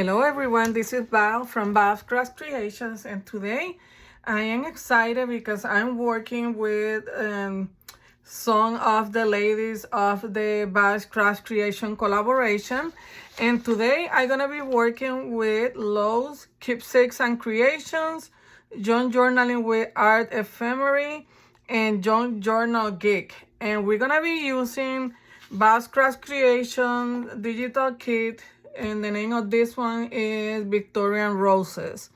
Hello everyone, this is Val from Vals Crafts Creations, and today I am excited because I'm working with some of the ladies of the Vals Crafts Creation collaboration, and today I'm gonna be working with Loriz Keepsakes Creations, Junk Journaling with Art Ephemerie, and Junk Journal Geek, and we're gonna be using Vals Crafts Creations digital kit, and the name of this one is Victorian Roses.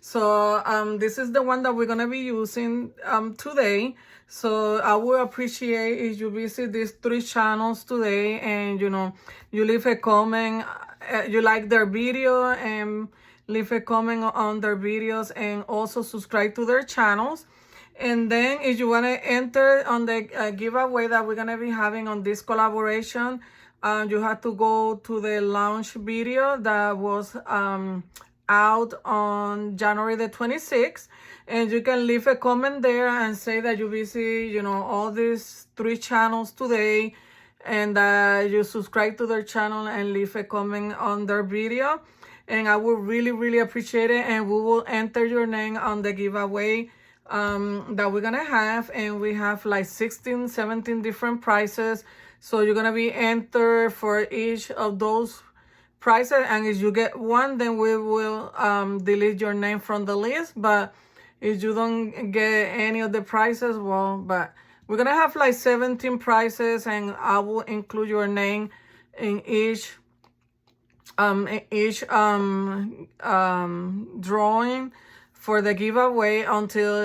So this is the one that we're gonna be using today. So I would appreciate if you visit these 3 channels today, and you leave a comment, you like their video, and leave a comment on their videos, and also subscribe to their channels. And then if you want to enter on the giveaway that we're going to be having on this collaboration, you have to go to the launch video that was out on January the 26th. And you can leave a comment there and say that you visit, all these 3 channels today, and you subscribe to their channel and leave a comment on their video. And I would really, really appreciate it. And we will enter your name on the giveaway that we're gonna have, and we have like 16, 17 different prizes. So you're gonna be entered for each of those prizes, and if you get one, then we will delete your name from the list. But if you don't get any of the prizes, well, but we're gonna have like 17 prizes, and I will include your name in each drawing for the giveaway until,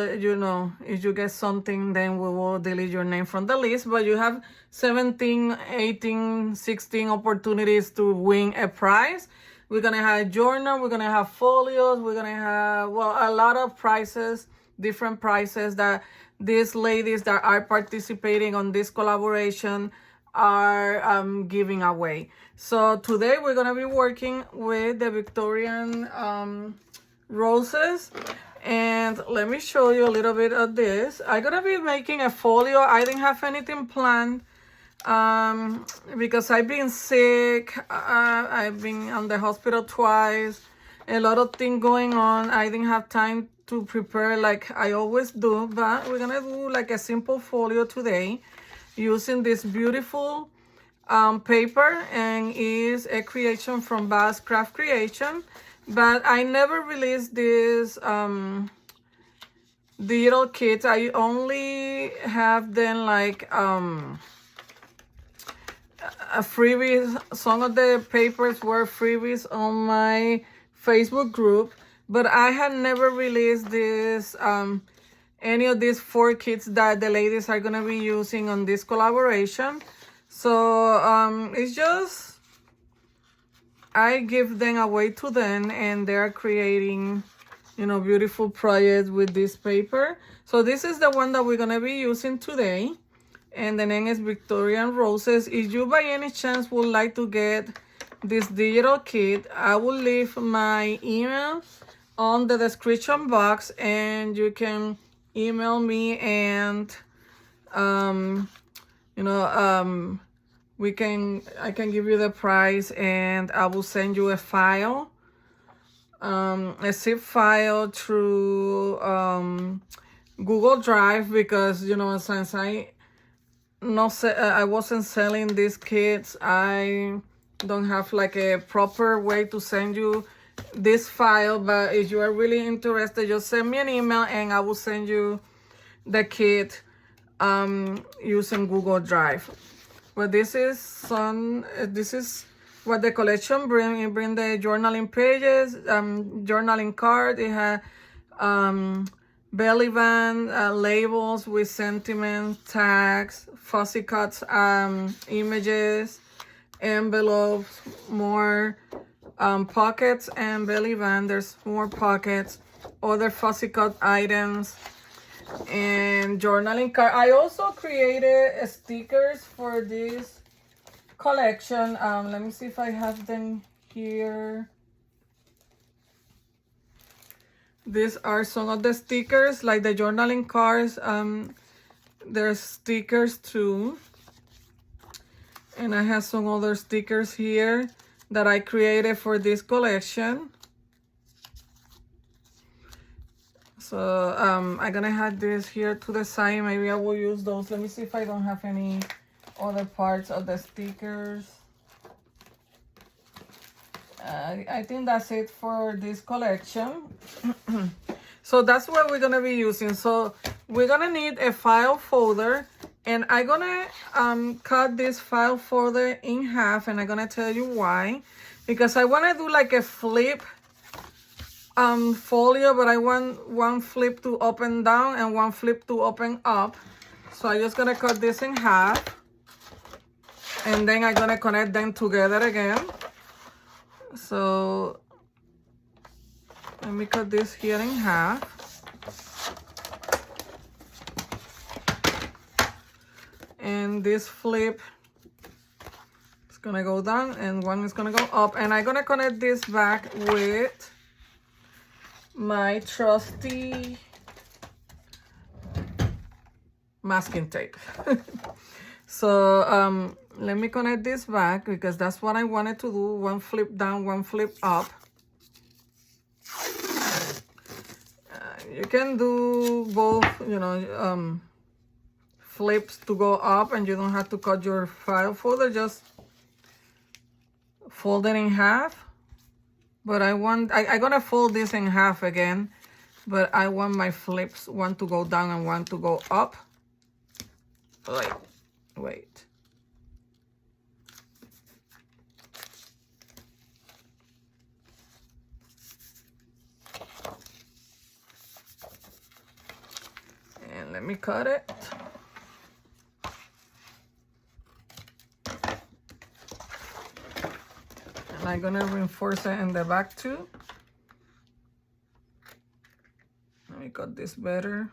if you get something, then we will delete your name from the list. But you have 17, 18, 16 opportunities to win a prize. We're going to have journal, we're going to have folios, we're going to have, a lot of prizes, different prizes that these ladies that are participating on this collaboration are giving away. So today we're going to be working with the Victorian roses, and let me show you a little bit of this. I'm gonna be making a folio. I didn't have anything planned because I've been sick. I've been on the hospital twice, a lot of things going on. I didn't have time to prepare like I always do, but we're gonna do like a simple folio today using this beautiful paper, and is a creation from Vals Crafts Creations. But I never released this digital kits. I only have them like a freebies. Some of the papers were freebies on my Facebook group, but I had never released this any of these 4 kits that the ladies are gonna be using on this collaboration. So it's just, I give them away to them, and they're creating, beautiful projects with this paper. So this is the one that we're gonna be using today, and the name is Victorian Roses. If you by any chance would like to get this digital kit, I will leave my email on the description box, and you can email me, and I can give you the price, and I will send you a file, a zip file through Google Drive, because since I wasn't selling these kits, I don't have like a proper way to send you this file. But if you are really interested, just send me an email, and I will send you the kit using Google Drive. But this is what the collection bring. It bring the journaling pages, journaling card. It has belly band, labels with sentiments, tags, fussy cuts, images, envelopes, more pockets, and belly band. There's more pockets, other fussy cut items, and journaling card. I also created stickers for this collection. Let me see if I have them here. These are some of the stickers, like the journaling cards. There's stickers too, and I have some other stickers here. that I created for this collection. So I'm gonna have this here to the side. Maybe I will use those. Let me see if I don't have any other parts of the stickers. I think that's it for this collection. So that's what we're gonna be using. So we're gonna need a file folder, and I'm gonna cut this file folder in half, and I'm gonna tell you why. Because I wanna do like a flip folio, but I want one flip to open down and one flip to open up. So I'm just gonna cut this in half, and then I'm gonna connect them together again. So let me cut this here in half. And this flip is gonna go down and one is gonna go up, and I'm gonna connect this back with my trusty masking tape. So let me connect this back because that's what I wanted to do. One flip down, one flip up. You can do both, you know, flips to go up, and you don't have to cut your file folder, just fold it in half. But I'm gonna fold this in half again, but I want my flips, one to go down and one to go up. Wait. And let me cut it. And I'm gonna reinforce it in the back too. Let me cut this better.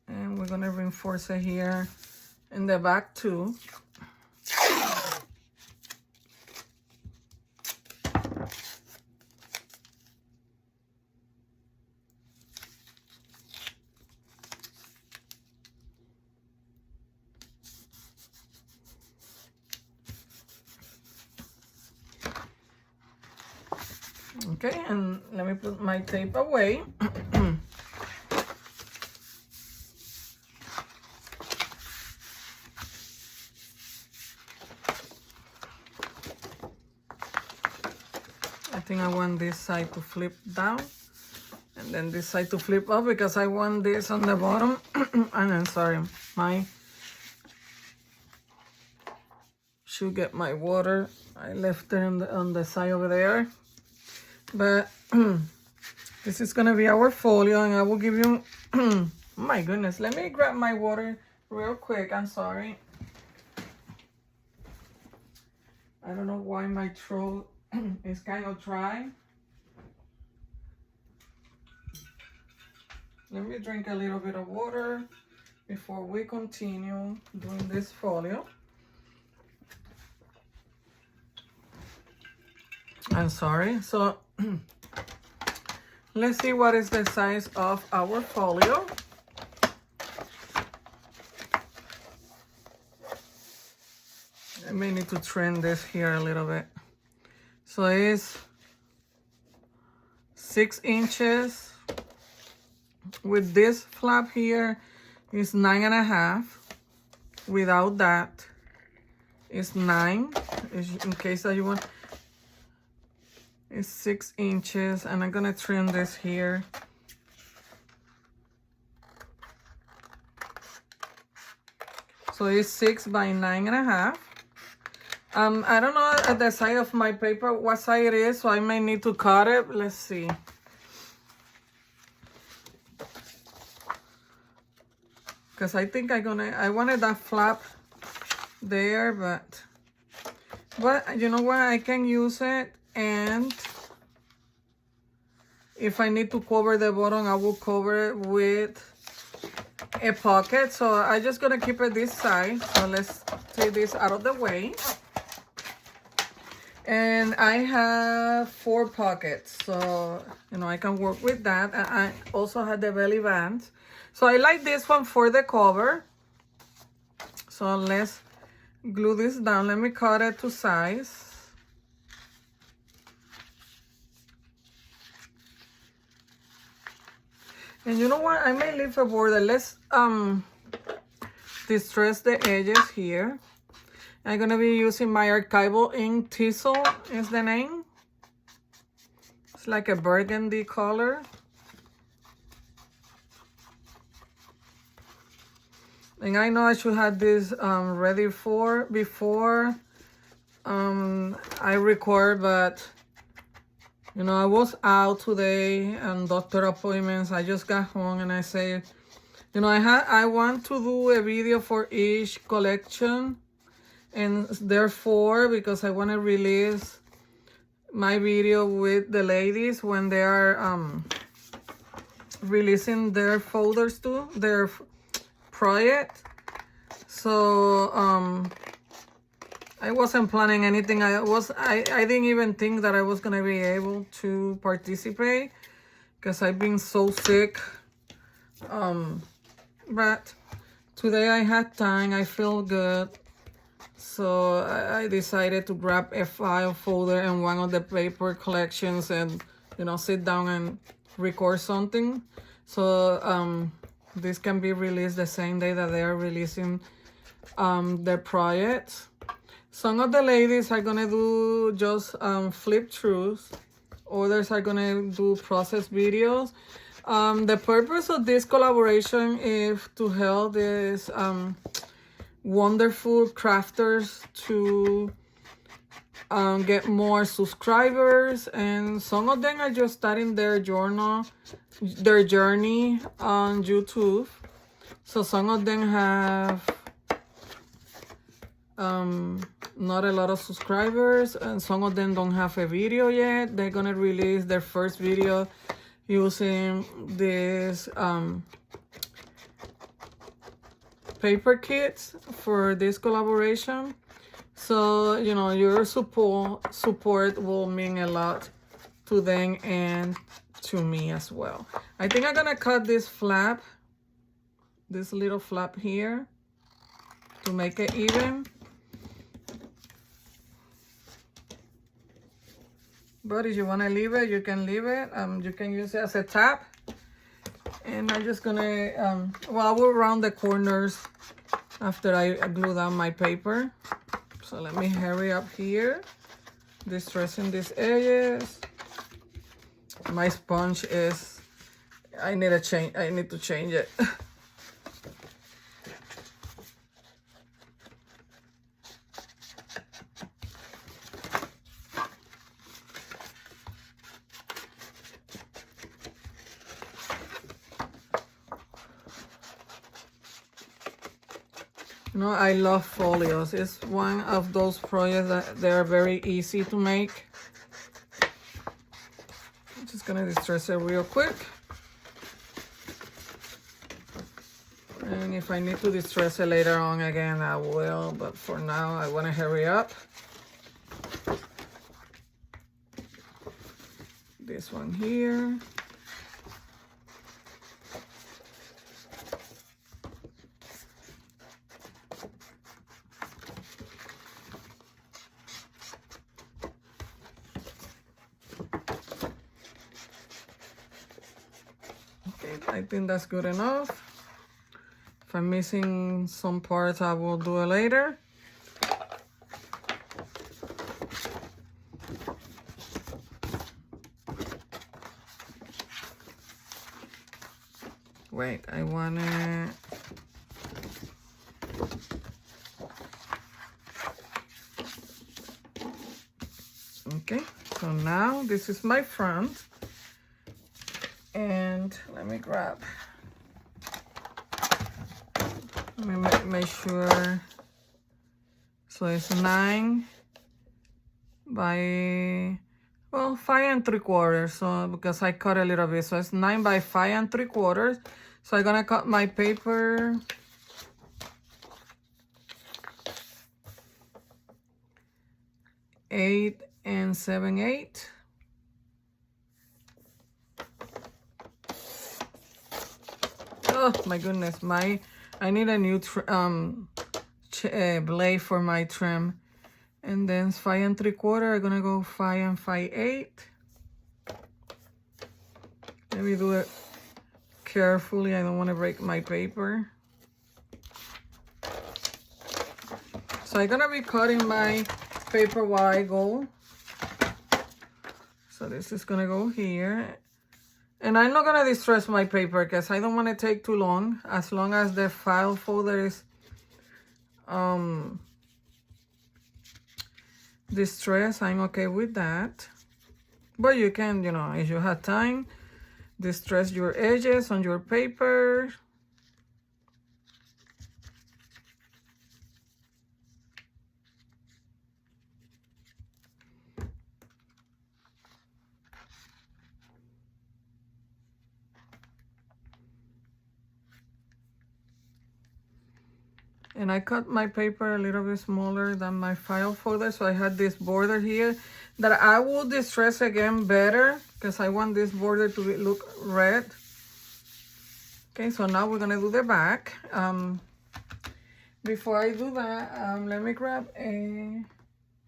And we're gonna reinforce it here in the back too. Okay, and let me put my tape away. I think I want this side to flip down and then this side to flip up because I want this on the bottom. And then, sorry, my should get my water. I left it on the side over there. But this is gonna be our folio, and I will give you my goodness, let me grab my water real quick. I'm sorry, I don't know why my throat is kind of dry. Let me drink a little bit of water before we continue doing this folio. I'm sorry. So let's see what is the size of our folio. I may need to trim this here a little bit. So it's 6 inches. With this flap here is 9.5. Without that is 9. In case that you want. It's 6 inches, and I'm gonna trim this here. So it's 6 by 9.5. I don't know at the side of my paper what side it is, so I may need to cut it. Let's see. Because I think I wanted that flap there, but you know what? I can use it. And if I need to cover the bottom, I will cover it with a pocket. So I'm just gonna keep it this side. So let's take this out of the way. And I have 4 pockets, so you know I can work with that. And I also had the belly bands, so I like this one for the cover. So let's glue this down. Let me cut it to size. And you know what, I may leave a border. Let's distress the edges here. I'm gonna be using my archival ink. Teasel is the name. It's like a burgundy color. And I know I should have this ready for before I record, but you know, I was out today and doctor appointments. I just got home and I say, you know, I want to do a video for each collection, and therefore, because I want to release my video with the ladies when they are releasing their folders to their project. So I wasn't planning anything. I didn't even think that I was gonna be able to participate because I've been so sick. But today I had time. I feel good. So I decided to grab a file folder and one of the paper collections and, you know, sit down and record something. So this can be released the same day that they are releasing their projects. Some of the ladies are gonna do just flip throughs. Others are gonna do process videos. The purpose of this collaboration is to help these wonderful crafters to get more subscribers, and some of them are just starting their journey on YouTube. So some of them have not a lot of subscribers, and some of them don't have a video yet. They're gonna release their first video using this paper kits for this collaboration. So, you know, your support will mean a lot to them and to me as well. I think I'm gonna cut this flap, this little flap here, to make it even. But if you want to leave it, you can leave it. You can use it as a tap. And I'm just gonna, well, I will round the corners after I glue down my paper. So let me hurry up here, distressing these edges. My sponge is, I need to change it. You know, I love folios. It's one of those projects that they're very easy to make. I'm just gonna distress it real quick. And if I need to distress it later on again, I will. But for now, I wanna hurry up. This one here. I think that's good enough. If I'm missing some parts, I will do it later. Wait, I wanna... Okay, so now this is my front. And let me grab, let me make sure, so it's 9 by, well, 5 3/4, so because I cut a little bit, so it's 9 by 5 3/4. So I'm gonna cut my paper 8 7/8. Oh my goodness, I need a new blade for my trim. And then 5 3/4. I'm gonna go 5 5/8. Let me do it carefully. I don't want to break my paper. So I'm gonna be cutting my paper while I go. So this is gonna go here. And I'm not gonna distress my paper because I don't want to take too long. As long as the file folder is distressed, I'm okay with that. But you can, you know, if you have time, distress your edges on your paper. And I cut my paper a little bit smaller than my file folder, so I had this border here that I will distress again better because I want this border to look red. Okay, so now we're gonna do the back. Before I do that, let me grab a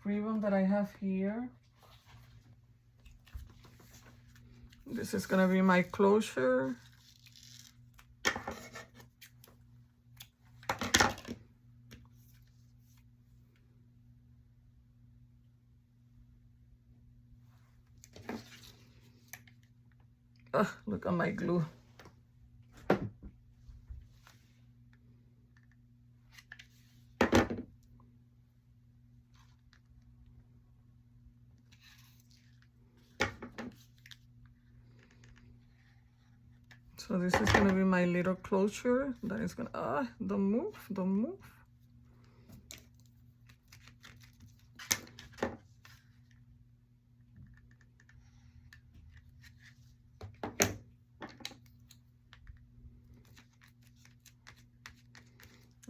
ribbon that I have here. This is gonna be my closure. Oh, look at my glue. So this is gonna be my little closure that is gonna, don't move, don't move.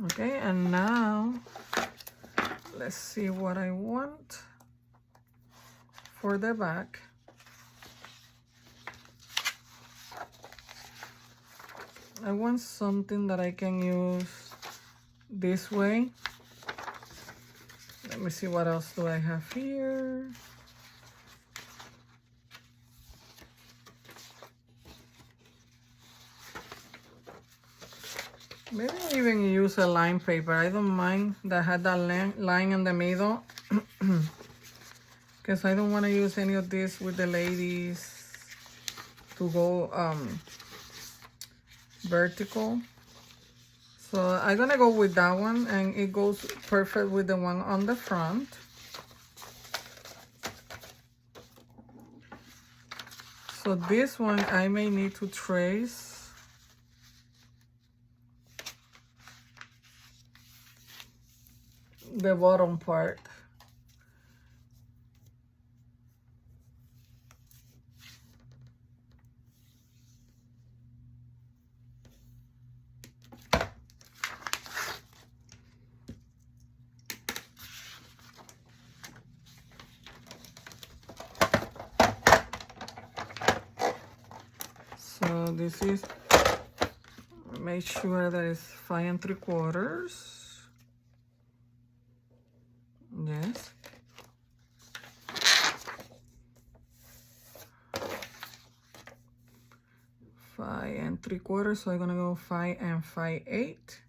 Okay, and now let's see what I want for the back. I want something that I can use this way. Let me see what else do I have here. Maybe I even use a line paper. I don't mind that had that line in the middle because I don't want to use any of this with the ladies to go vertical. So I'm gonna go with that one, and it goes perfect with the one on the front. So this one I may need to trace. The bottom part. So this is, make sure that it's 5 3/4. Yes. Five 3/4, so I'm gonna go 5 5/8.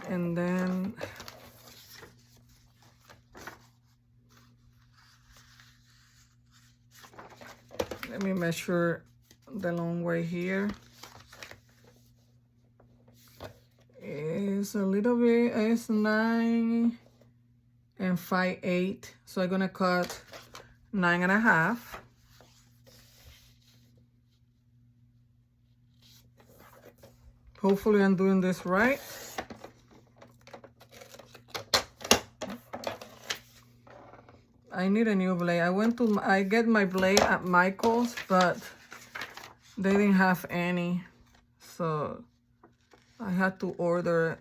And then let me measure the long way here. It's a little bit, it's 9 5/8. So I'm gonna cut 9 1/2. Hopefully I'm doing this right. I need a new blade. I get my blade at Michael's, but they didn't have any. so I had to order it.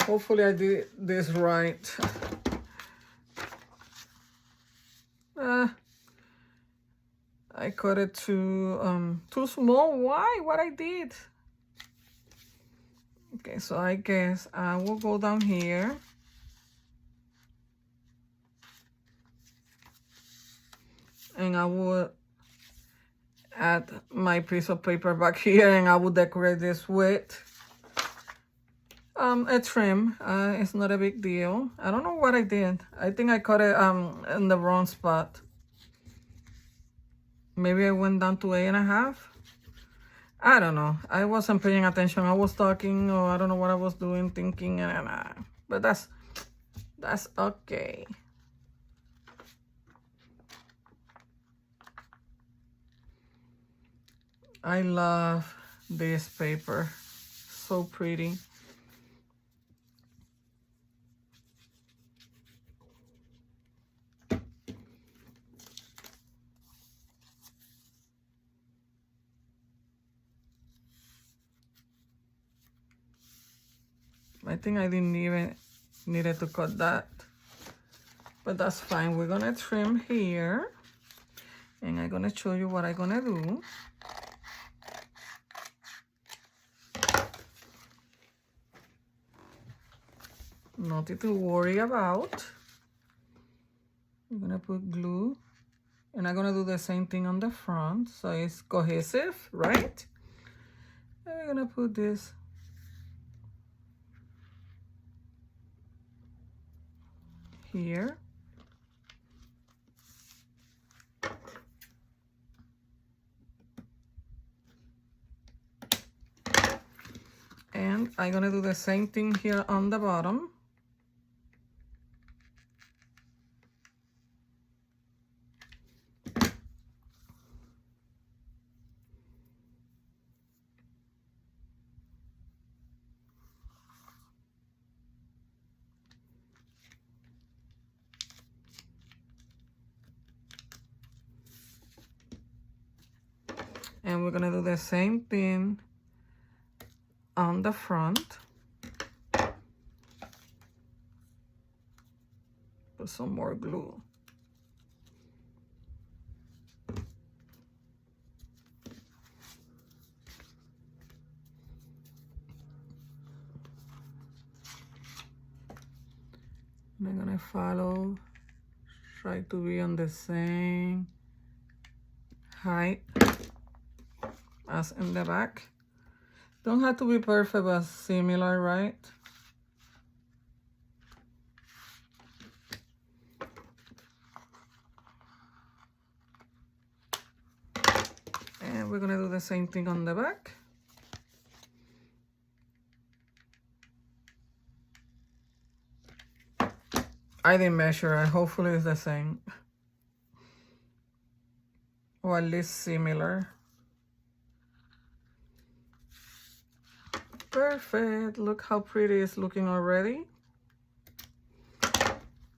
Hopefully I did this right. I cut it too small. Why? What I did? Okay, so I guess I will go down here. And I will add my piece of paper back here, and I will decorate this with a trim. It's not a big deal. I don't know what I did. I think I cut it in the wrong spot. Maybe I went down to 8.5. I don't know. I wasn't paying attention. I was talking, or I don't know what I was doing, thinking, but that's okay. I love this paper. So pretty. I think I didn't even needed to cut that, but that's fine. We're gonna trim here, and I'm gonna show you what I'm gonna do. Nothing to worry about. I'm gonna put glue, and I'm gonna do the same thing on the front, so it's cohesive, right? And we're gonna put this here. And I'm gonna do the same thing here on the bottom. And we're gonna do the same thing on the front. Put some more glue. And I'm gonna follow, try to be on the same height as in the back. Don't have to be perfect, but similar, right? And we're gonna do the same thing on the back. I didn't measure it. Hopefully it's the same. Or at least similar. Perfect. Look how pretty it's looking already.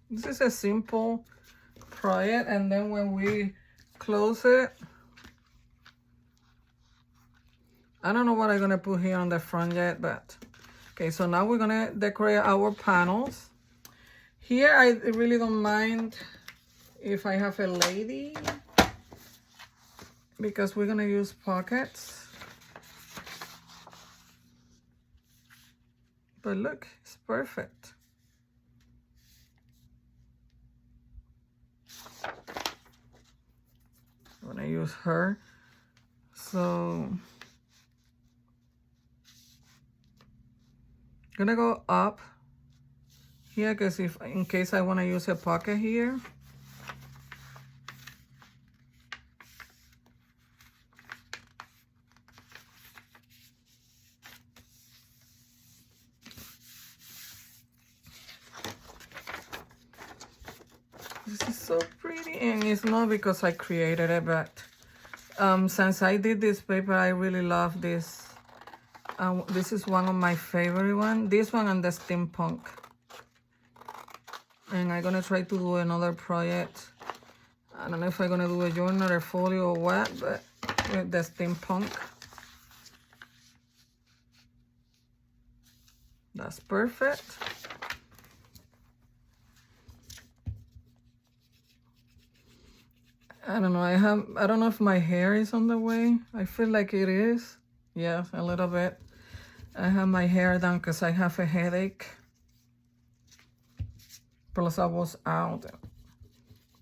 This is a simple project, and then when we close it, I don't know what I'm gonna put here on the front yet, but okay, so now we're gonna decorate our panels. Here I really don't mind if I have a lady, because we're gonna use pockets. But look, it's perfect. I'm gonna use her. So I'm gonna go up here, because if in case I want to use a pocket here. This is so pretty, and it's not because I created it, but since I did this paper, I really love this. This is one of my favorite ones. This one and the steampunk. And I'm gonna try to do another project. I don't know if I'm gonna do a journal or folio or what, but with the steampunk. That's perfect. I don't know, I don't know if my hair is on the way. I feel like it is. Yeah, a little bit. I have my hair down because I have a headache. Plus I was out.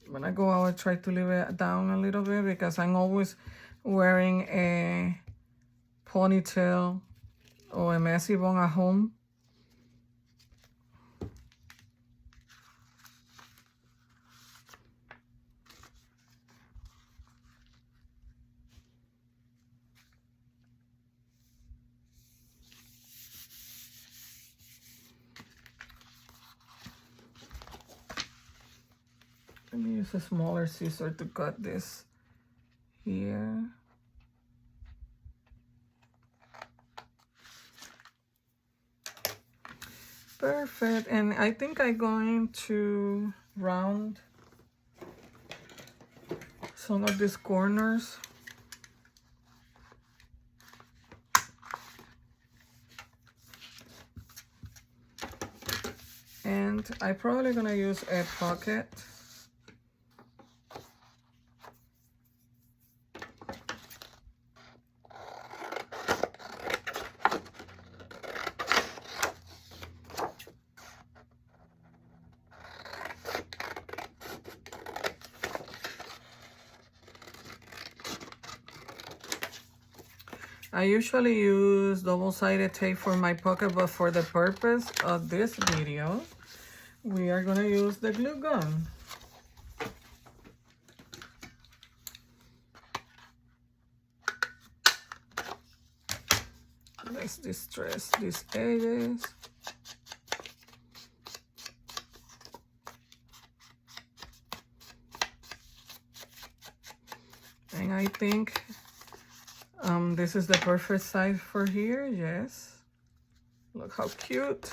When I go out, I try to leave it down a little bit because I'm always wearing a ponytail or a messy bun at home. Let me use a smaller scissor to cut this here. Perfect. And I think I'm going to round some of these corners. And I'm probably gonna use a pocket. I usually use double-sided tape for my pocket, but for the purpose of this video, we are gonna use the glue gun. Let's distress these edges. And I think this is the perfect size for here, yes. Look how cute.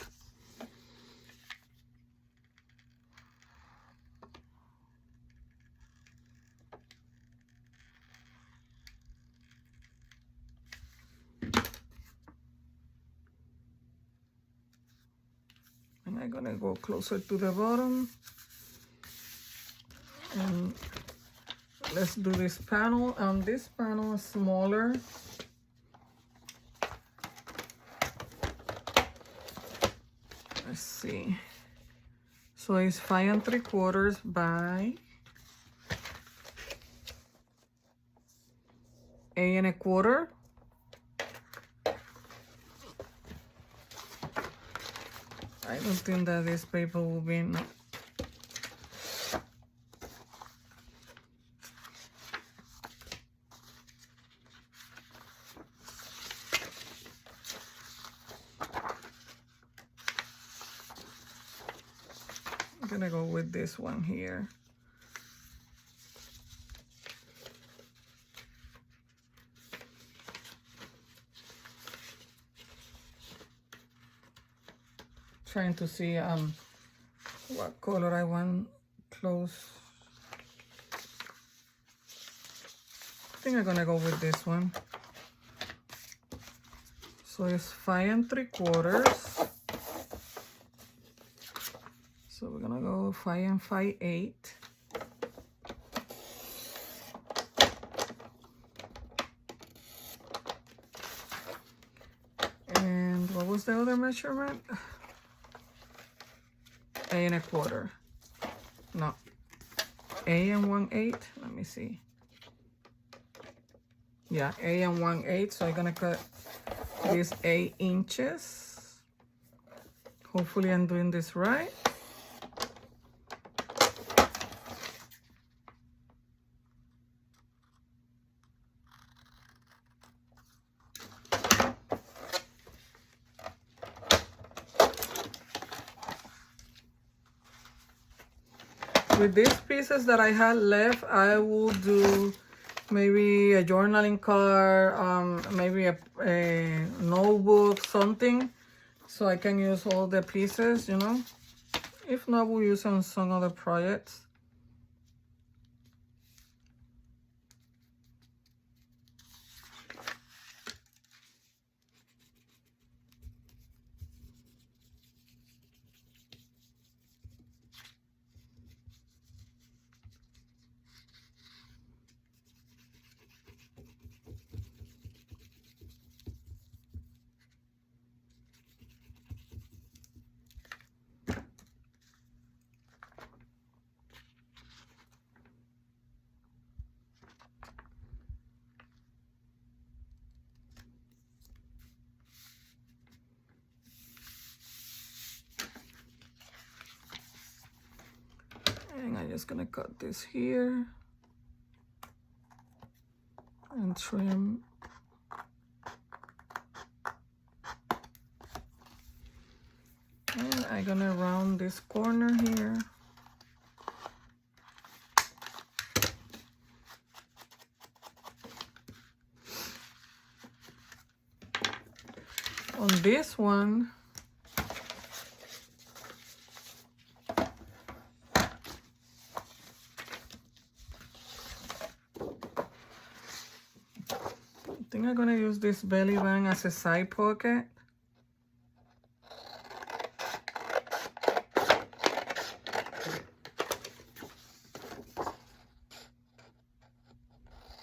And I'm gonna go closer to the bottom. And let's do this panel. This panel is smaller. Let's see. So it's 5 3/4 by 8 1/4. I don't think that this paper will be enough. I'm gonna go with this one here. Trying to see what color I want close. I think I'm gonna go with this one. So it's 5 3/4. So we're gonna go 5 5/8. And what was the other measurement? 8 1/4. No, 8 1/8. Let me see. Yeah, 8 1/8. So I'm gonna cut this 8 inches. Hopefully I'm doing this right. with these pieces that I had left, I will do maybe a journaling card, maybe a notebook, something, so I can use all the pieces, you know. If not, we'll use on some other projects. And I'm just gonna cut this here and trim. And I'm gonna round this corner here. On this one, I think I'm gonna use this belly band as a side pocket.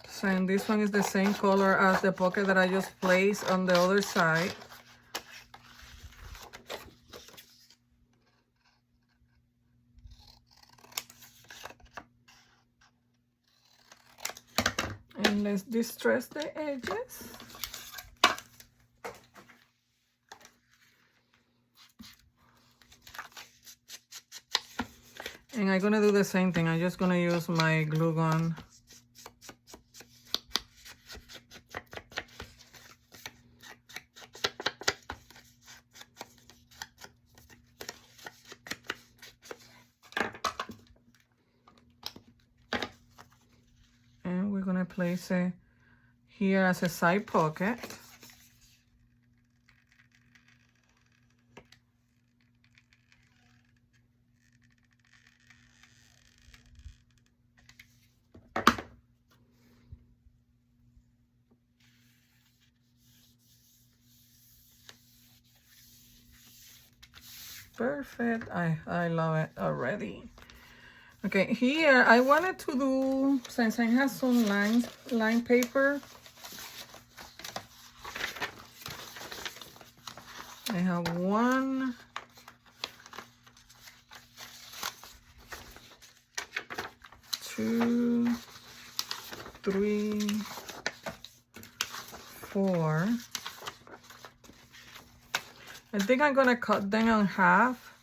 So, and this one is the same color as the pocket that I just placed on the other side. And let's distress the edges. And I'm gonna do the same thing. I'm just gonna use my glue gun. And we're gonna place it here as a side pocket. Perfect. I love it already. Okay, here I wanted to do, since I have some line paper, I have 1, 2, 3, 4. I think I'm gonna cut them in half,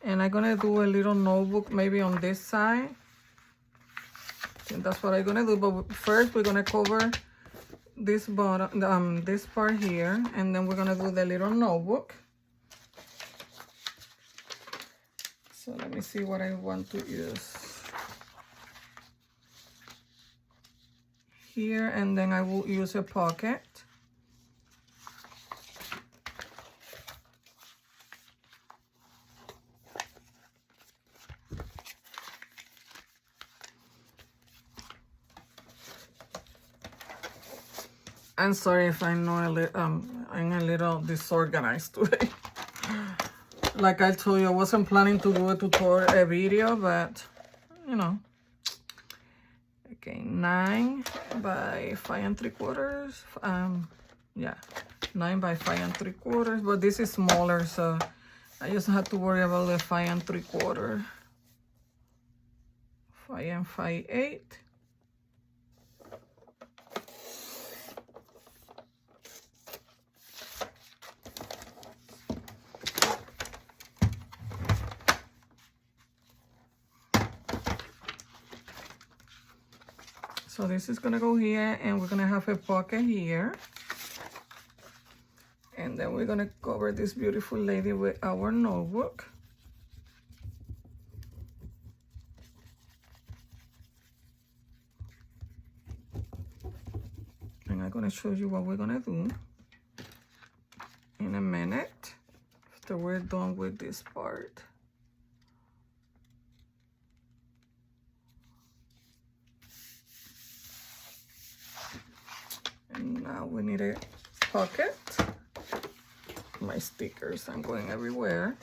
and I'm gonna do a little notebook maybe on this side. I think that's what I'm gonna do. But first, we're gonna cover this bottom, this part here, and then we're gonna do the little notebook. So let me see what I want to use here, and then I will use a pocket. I'm sorry if I know I'm a little disorganized today. Like I told you, I wasn't planning to do a video, but you know. Okay, 9 by 5 3/4. Yeah, 9 by 5 3/4. But this is smaller, so I just have to worry about the 5 3/4. 5 5/8. So this is gonna go here, and we're gonna have a pocket here. And then we're gonna cover this beautiful lady with our notebook. gonna show you what we're gonna do in a minute after we're done with this part. And now we need a pocket. My stickers are going everywhere.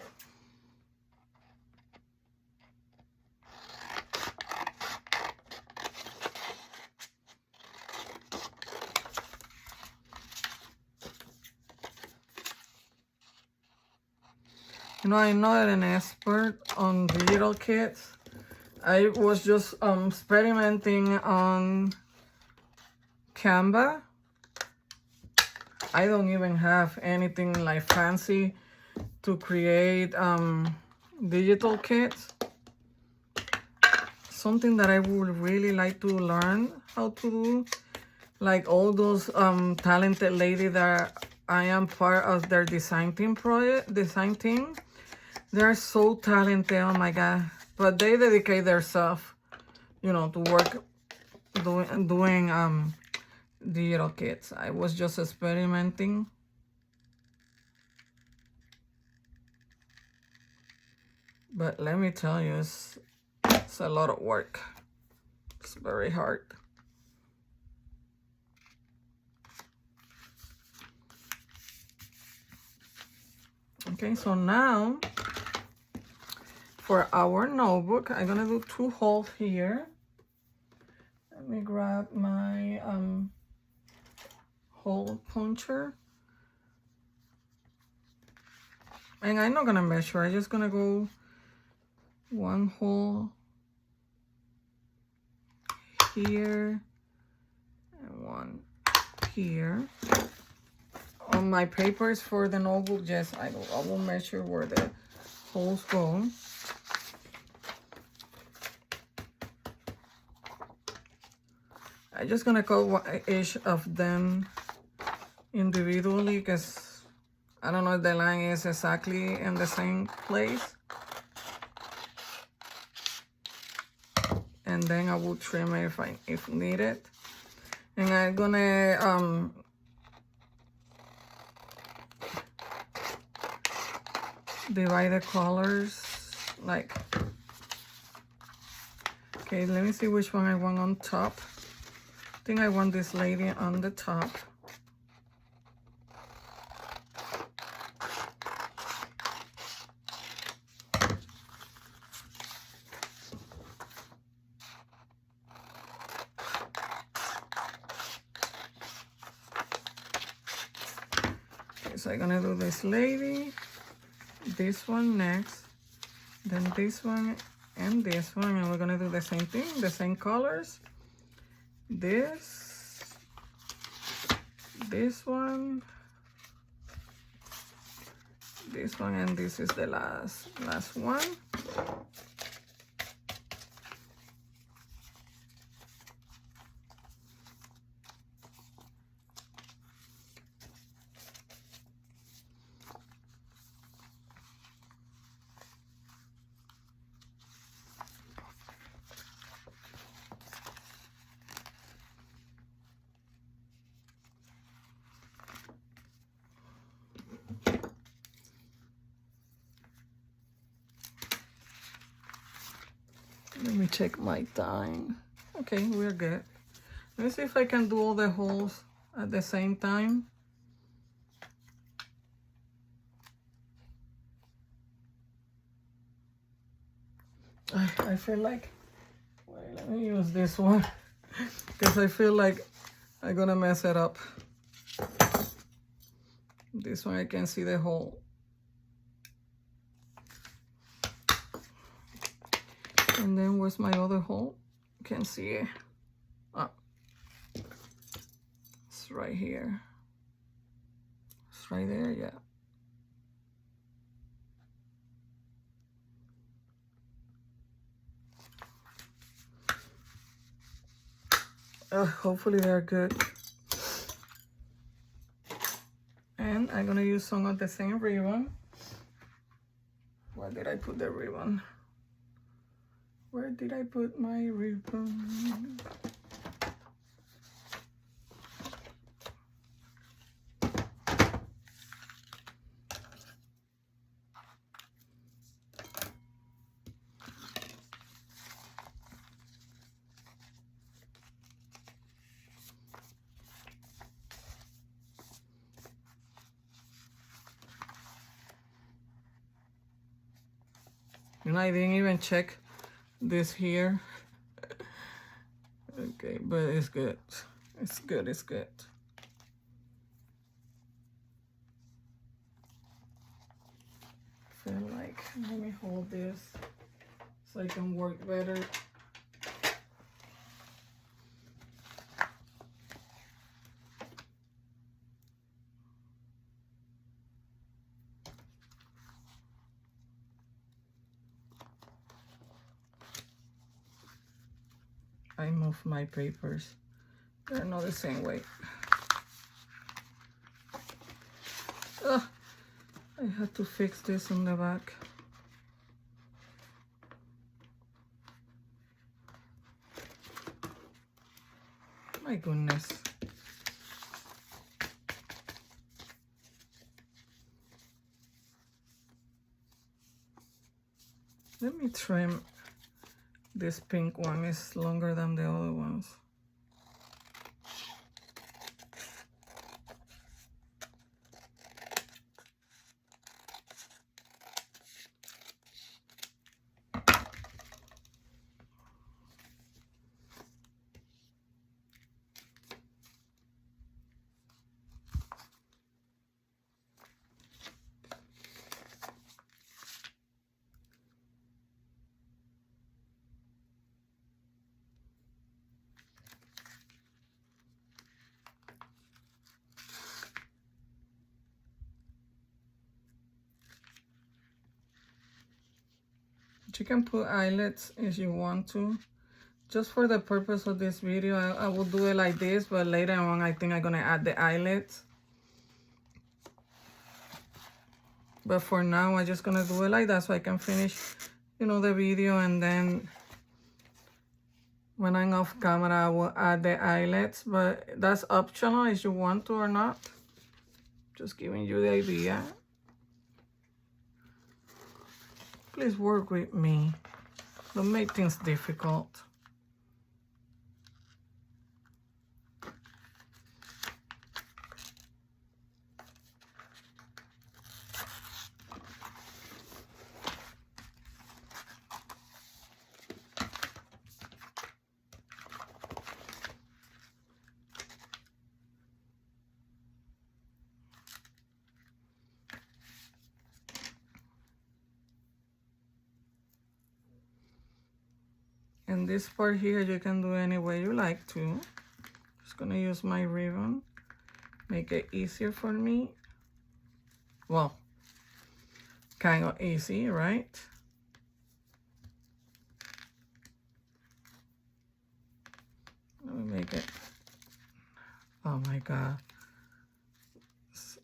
You know, I'm not an expert on digital kits. I was just experimenting on Canva. I don't even have anything like fancy to create digital kits. Something that I would really like to learn how to do, like all those talented ladies that I am part of their design team. They're so talented, oh my God. But they dedicate themselves, you know, to work doing digital kits. I was just experimenting. But let me tell you, it's a lot of work. It's very hard. Okay, so now for our notebook, I'm gonna do 2 holes here. Let me grab my hole puncher. And I'm not gonna measure, I'm just gonna go 1 hole here and 1 here. On my papers for the notebook, yes, I will measure where the holes go. I'm just gonna cut each of them individually because I don't know if the line is exactly in the same place. And then I will trim it if needed. And I'm gonna divide the colors like, okay, let me see which one I want on top. I think I want this lady on the top. Okay, so I'm gonna do this lady, this one next, then this one and this one, and we're gonna do the same thing, the same colors. This one, this one, and this is the last one. Let me check my time. Okay, we're good. Let me see if I can do all the holes at the same time. I feel like, wait, let me use this one because I feel like I'm gonna mess it up. This one I can see the hole. And then where's my other hole? Can't see it. Ah, it's right here. It's right there, yeah. Hopefully they're good. And I'm gonna use some of the same ribbon. Where did I put the ribbon? Where did I put my ribbon? You know, I didn't even check this here. Okay, but it's good. It's good, it's good. I feel like, let me hold this so I can work better. I move my papers. They're not the same way. Ugh, I had to fix this on the back. My goodness. Let me trim. This pink one is longer than the other ones. You can put eyelets if you want to. Just for the purpose of this video, I will do it like this, but later on I think I'm gonna add the eyelets. But for now, I'm just gonna do it like that so I can finish, you know, the video, and then when I'm off camera, I will add the eyelets, but that's optional if you want to or not. Just giving you the idea. Please work with me. Don't make things difficult. And this part here, you can do any way you like to. Just gonna use my ribbon, make it easier for me. Well, kind of easy, right? Let me make it. Oh my God. It's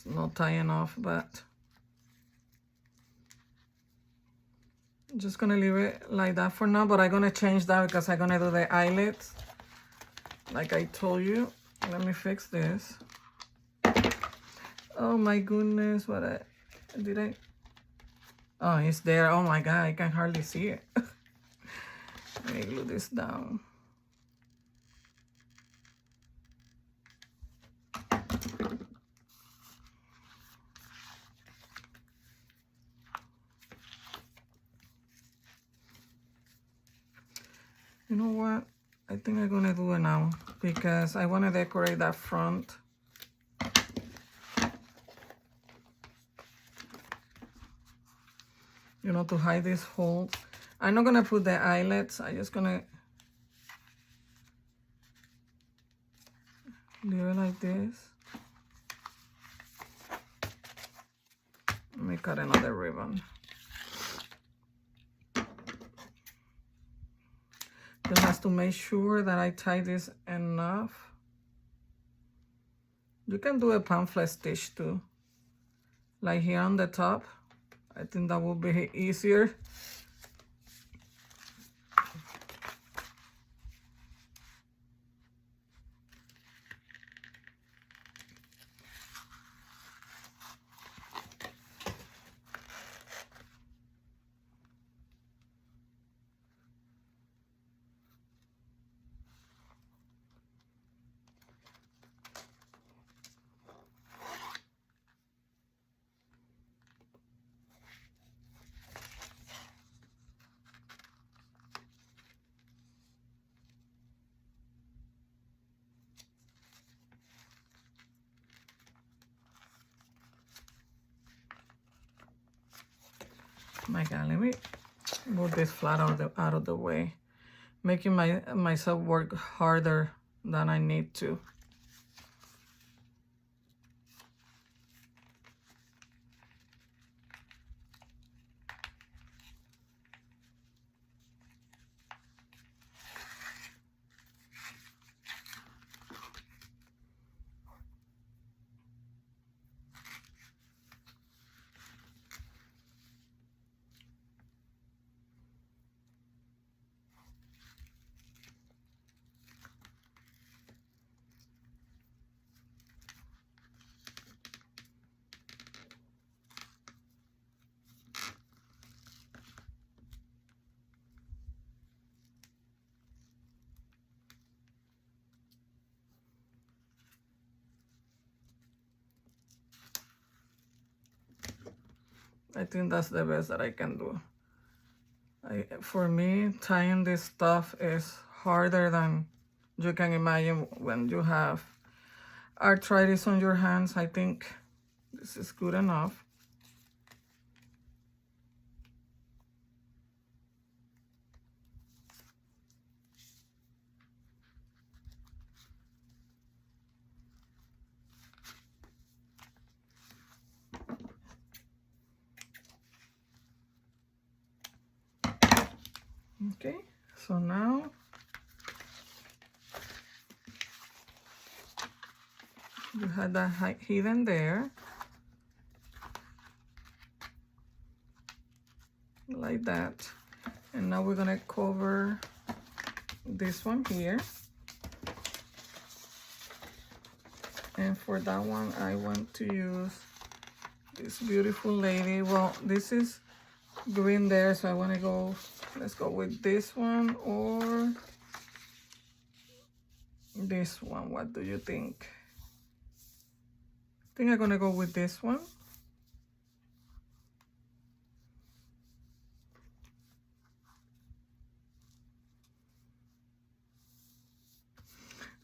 not tying off, but I'm just gonna leave it like that for now, but I'm gonna change that because I'm gonna do the eyelets like I told you. Let me fix this. Oh my goodness, what did I? Oh, it's there. Oh my God, I can hardly see it. Let me glue this down. You know what? I think I'm gonna do it now because I want to decorate that front. You know, to hide this hole. I'm not gonna put the eyelets. I'm just gonna leave it like this. Let me cut another ribbon. Just have to make sure that I tie this enough. You can do a pamphlet stitch too, like here on the top. I think that will be easier. My God, let me move this flat out of the way, making myself work harder than I need to. I think that's the best that I can do. For me, tying this stuff is harder than you can imagine when you have arthritis on your hands. I think this is good enough. Okay, so now you had that hidden there, like that. And now we're gonna cover this one here. And for that one, I want to use this beautiful lady. Well, this is green there, so I want to go, let's go with this one or this one. What do you think? I think I'm gonna go with this one.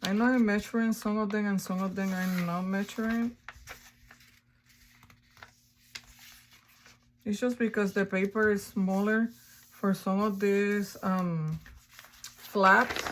I know I'm measuring some of them and some of them I'm not measuring. It's just because the paper is smaller for some of these flaps.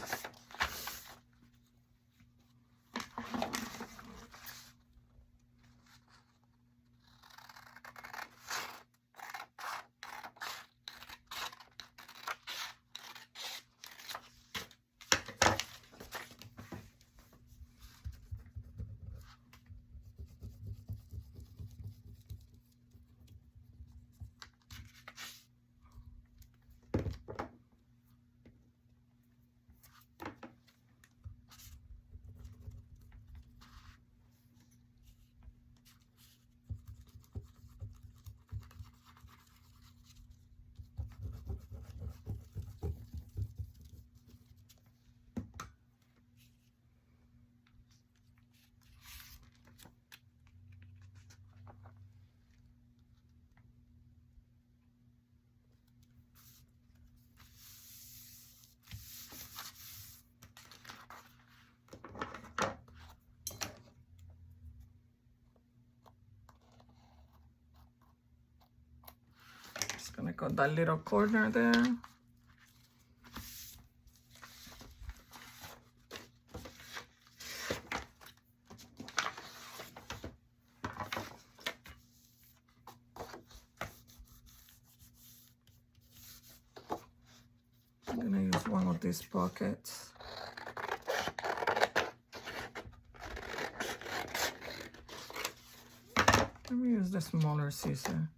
Gonna cut that little corner there. I'm gonna use one of these pockets. Let me use the smaller scissor.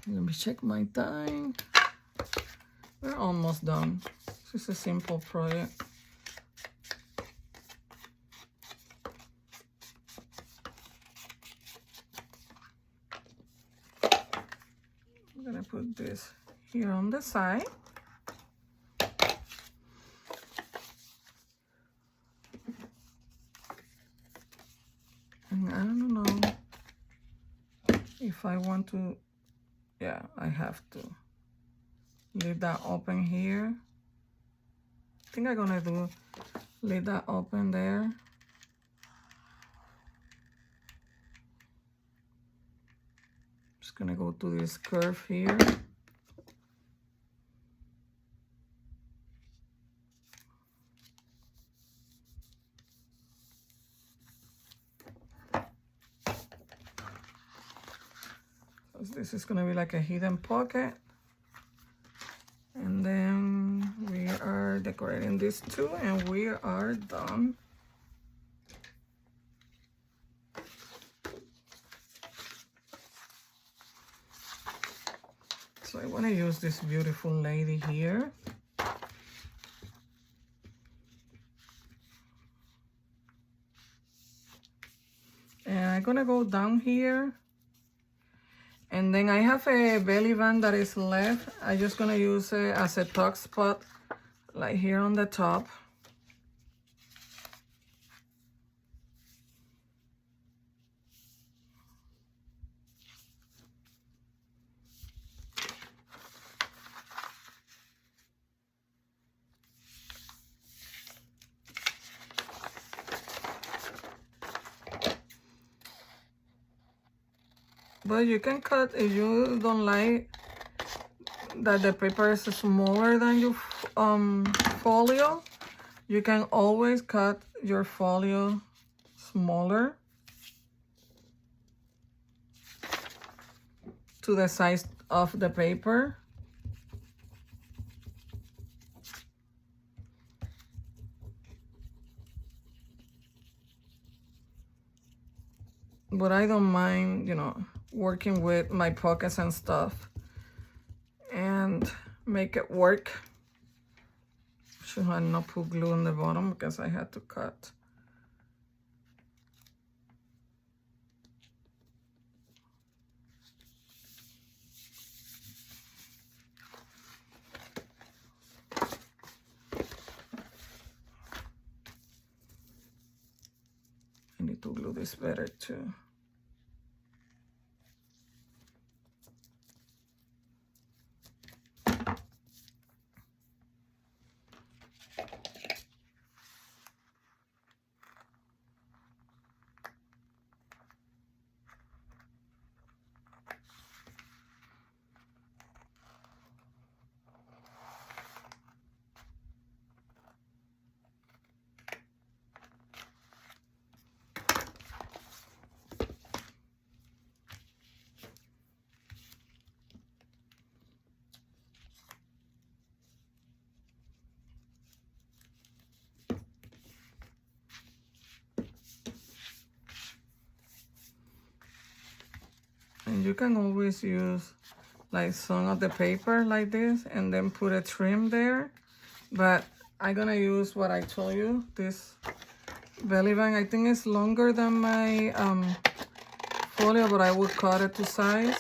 Let me check my time. We're almost done. This is a simple project. I'm here on the side. And I don't know if I want to, yeah, I have to leave that open here. I think I'm gonna leave that open there. Just gonna go to this curve here. This is gonna be like a hidden pocket. And then we are decorating this too, and we are done. So I want to use this beautiful lady here. And I'm gonna go down here. And then I have a belly band that is left. I'm just gonna use it as a tuck spot, like here on the top. But you can cut if you don't like that the paper is smaller than your folio. You can always cut your folio smaller to the size of the paper. But I don't mind, you know, working with my pockets and stuff and make it work. Should have not put glue on the bottom because I had to cut. I need to glue this better too. And you can always use like some of the paper like this and then put a trim there. But I'm gonna use what I told you, this belly band. I think it's longer than my folio, but I will cut it to size.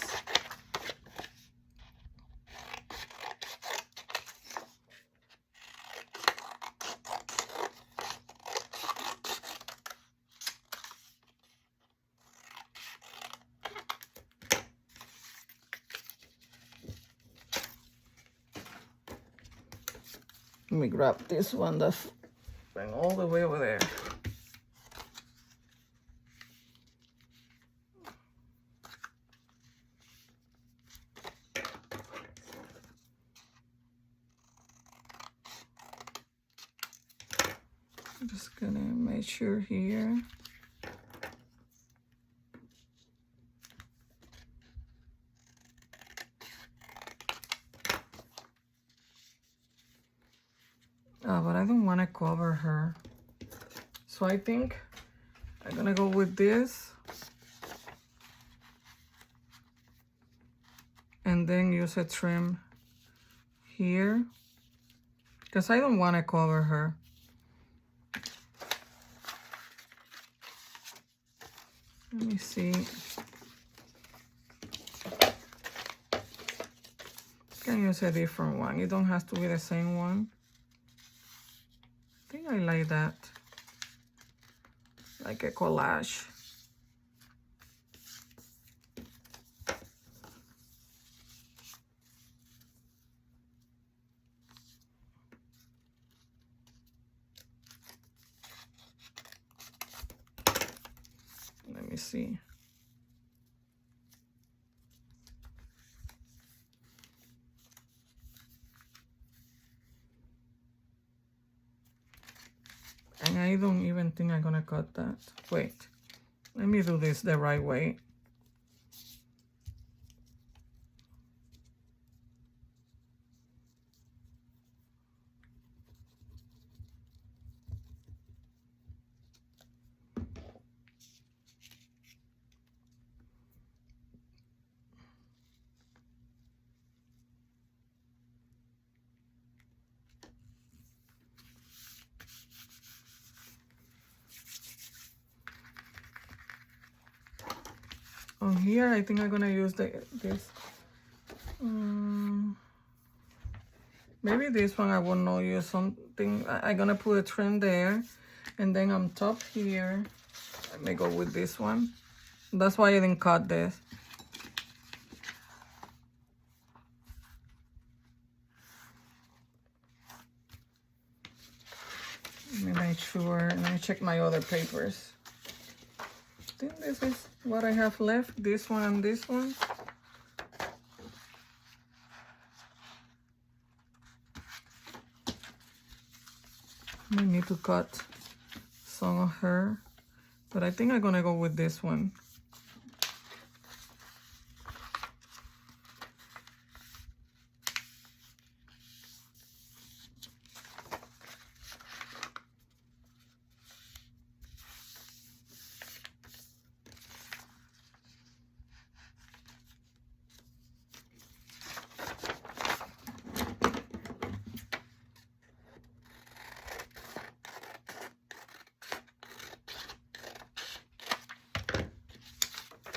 Let me grab this one that's going all the way over there. I'm just gonna measure here. But I don't want to cover her. So I think I'm gonna go with this. And then use a trim here. Because I don't want to cover her. Let me see. Can use a different one. It don't have to be the same one. I think I like that. Like a collage. Let me see. And I don't even think I'm gonna cut that. Wait, let me do this the right way. On here, I think I'm gonna use this. Maybe this one I will not use something. I'm gonna put a trim there, and then on top here, I may go with this one. That's why I didn't cut this. Let me make sure. Let me check my other papers. I think this is what I have left. This one and this one. I need to cut some of her, but I think I'm gonna go with this one.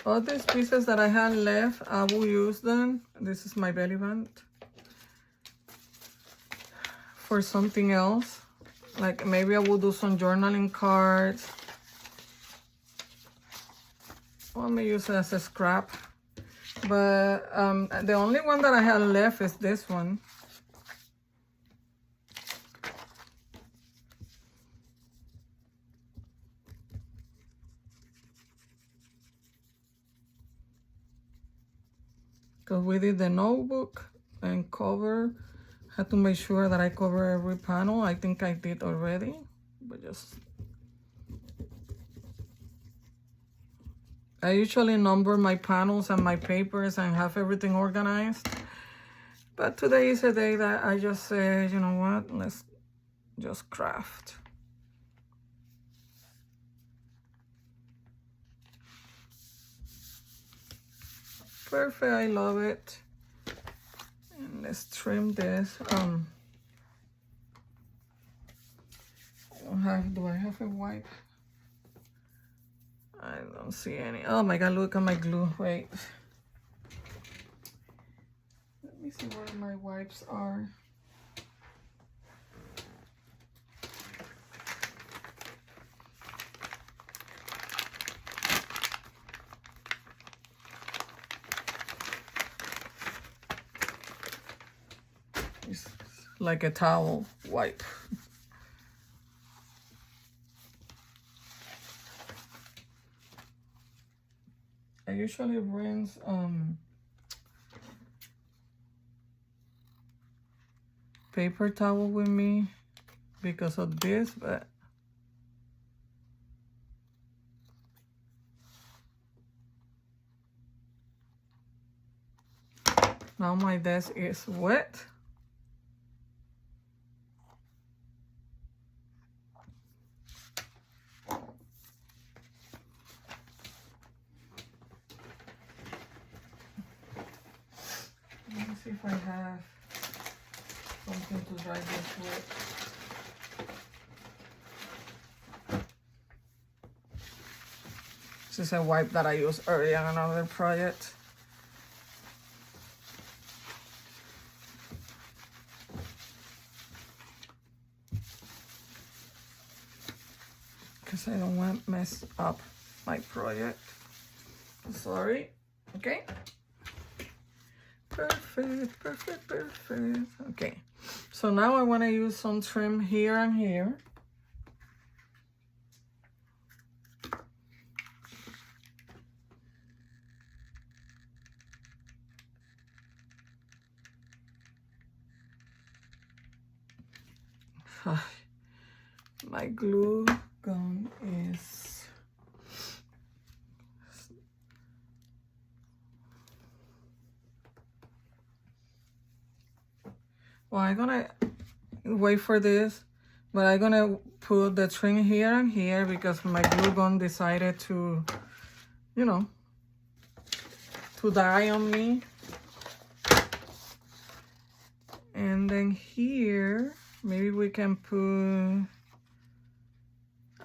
All these pieces that I had left, I will use them. This is my belly band. For something else. Like maybe I will do some journaling cards. Or I may use it as a scrap. But the only one that I have left is this one. Because we did the notebook and cover. Had to make sure that I cover every panel. I think I did already, but just... I usually number my panels and my papers and have everything organized. But today is a day that I just say, you know what, let's just craft. Perfect, I love it. And let's trim this. Do I have a wipe? I don't see any. Oh my God, look at my glue. Wait. Let me see where my wipes are. It's like a towel wipe. I usually rinse paper towel with me because of this, but now my desk is wet. Let me see if I have something to dry this with. This is a wipe that I used earlier on another project. because I don't want to mess up my project. Sorry. Okay. Perfect, perfect, perfect. Okay. So now I want to use some trim here and here. My glue gun is well, I'm gonna wait for this, but I'm gonna put the trim here and here because my glue gun decided to, you know, to die on me. And then here, maybe we can put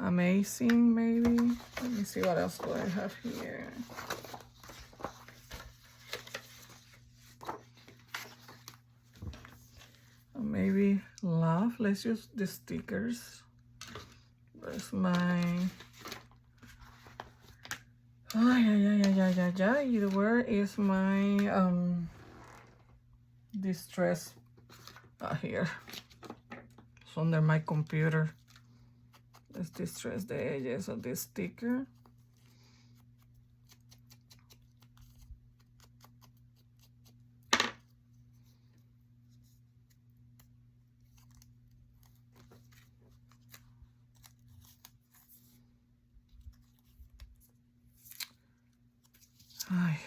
Amazing, maybe. Let me see what else do I have here. Maybe Love. Let's use the stickers. Where's my... Where is my distress? Here. It's under my computer. Let's distress the edges of this sticker. Ay.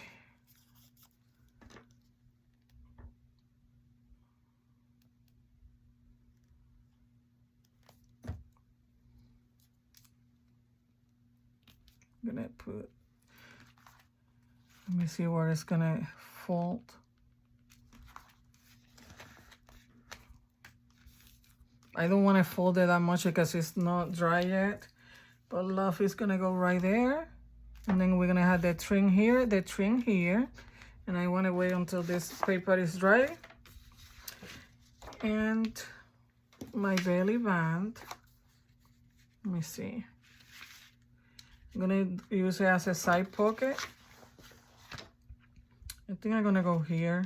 I'm gonna put, let me see where it's gonna fold. I don't want to fold it that much because it's not dry yet, but Love is gonna go right there. And then we're gonna have the trim here, and I want to wait until this paper is dry. And my belly band, let me see. I'm gonna use it as a side pocket. I think I'm gonna go here.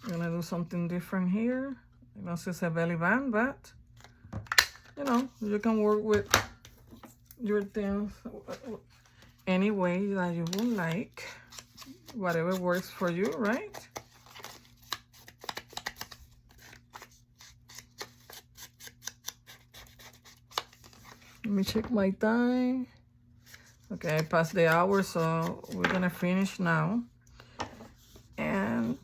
I'm gonna do something different here. I know it's a belly band, but you know, you can work with your things any way that you would like. Whatever works for you, right? Let me check my time. Okay, I passed the hour, so we're gonna finish now. And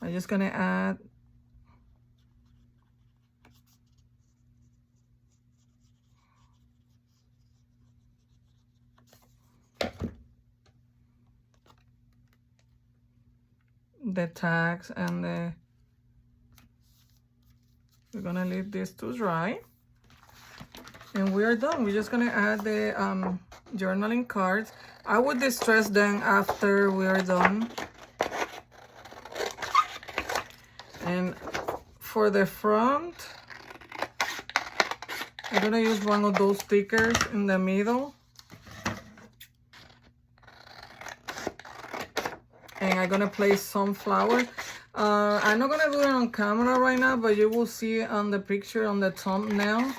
I'm just gonna add the tags and the, we're gonna leave this to dry. And we are done. We're just gonna add the journaling cards. I would distress them after we are done. And for the front, I'm gonna use one of those stickers in the middle. And I'm gonna place some flowers. I'm not gonna do it on camera right now, but you will see on the picture on the thumbnail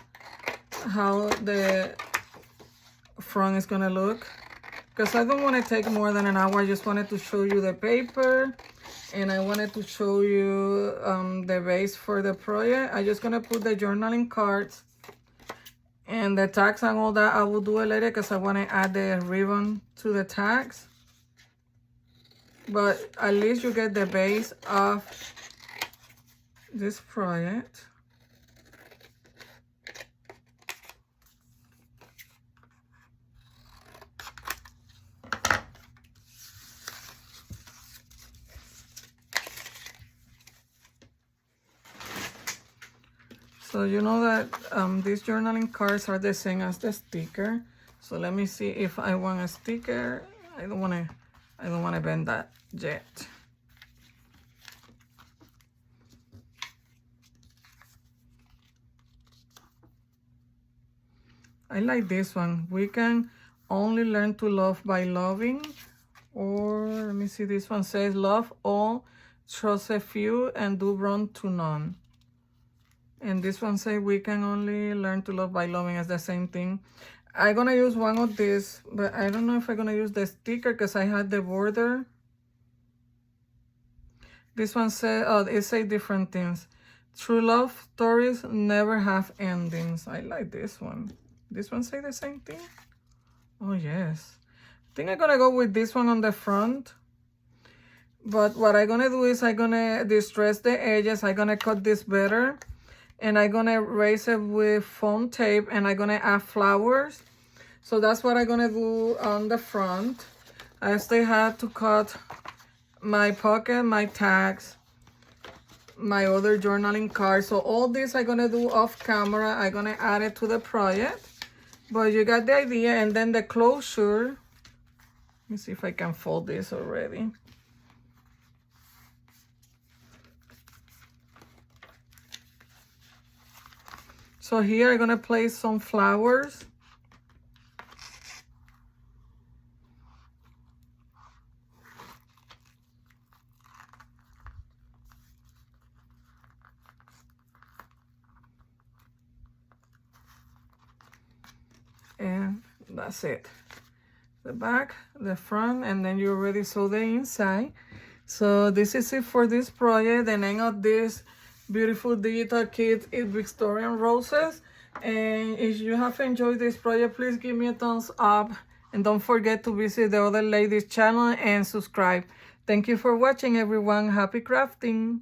how the front is gonna look. Because I don't want to take more than an hour. I just wanted to show you the paper, and I wanted to show you the base for the project. I'm just gonna put the journaling cards and the tags and all that. I will do it later because I want to add the ribbon to the tags. But at least you get the base of this project. So you know that these journaling cards are the same as the sticker. So let me see if I want a sticker. I don't want to bend that yet. I like this one. We can only learn to love by loving. Or let me see, this one says love all, trust a few, and do wrong to none. And this one says we can only learn to love by loving. It's the same thing. I'm gonna use one of these, but I don't know if I'm gonna use the sticker because I had the border. This one says, oh, it says different things. True love stories never have endings. I like this one. This one say the same thing? Oh, yes. I think I'm gonna go with this one on the front. But what I'm gonna do is I'm gonna distress the edges. I'm gonna cut this better. And I'm gonna erase it with foam tape, and I'm gonna add flowers. So that's what I'm gonna do on the front. I still have to cut my pocket, my tags, my other journaling cards. So all this I'm gonna do off camera. I'm gonna add it to the project. But you got the idea. And then the closure. Let me see if I can fold this already. So here I'm gonna place some flowers. And that's it. The back, the front, and then you already saw the inside. So this is it for this project. The name of this beautiful digital kit is Victorian Roses. And if you have enjoyed this project, please give me a thumbs up. And don't forget to visit the other ladies' channel and subscribe. Thank you for watching, everyone. Happy crafting!